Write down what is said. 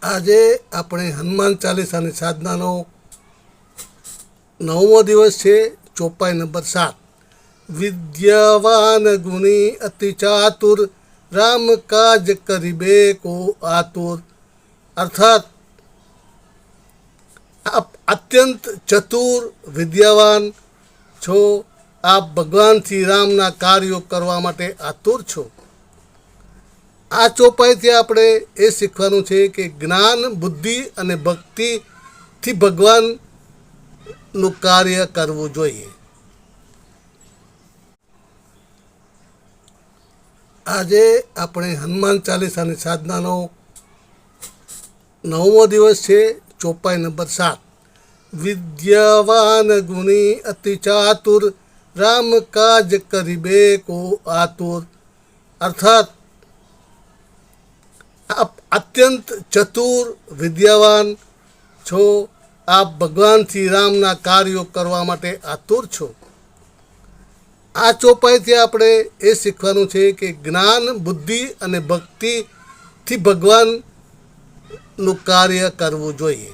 આજે આપણે હનુમાન ચાલીસાની સાધનાનો 9મો દિવસ છે. ચોપાઈ નંબર 7. વિદ્યાવાન ગુણી અતિ ચાતુર, રામ કાજ કરીબે કો આતુર. અર્થાત આપ અત્યંત ચતુર વિદ્યાવાન છો. આપ ભગવાન શ્રી રામના કાર્યો કરવા માટે આતુર છો. આ ચોપાઈથી આપણે એ શીખવાનું છે કે જ્ઞાન, બુદ્ધિ અને ભક્તિથી ભગવાનનું કાર્ય કરવું જોઈએ. આજે આપણે હનુમાન ચાલીસાની સાધનાનો 9મો દિવસ છે. ચોપાઈ નંબર 7. વિદ્યાવાન ગુણી અતિ ચાતુર, રામ કાજ કરીબે કો આતુર. અર્થાત આપ અત્યંત ચતુર વિદ્યાવાન છો. આપ ભગવાન શ્રી રામના કાર્યો કરવા માટે આતુર છો. આ ચોપાઈથી આપણે એ શીખવાનું છે કે જ્ઞાન, બુદ્ધિ અને ભક્તિથી ભગવાનનું કાર્ય કરવું જોઈએ.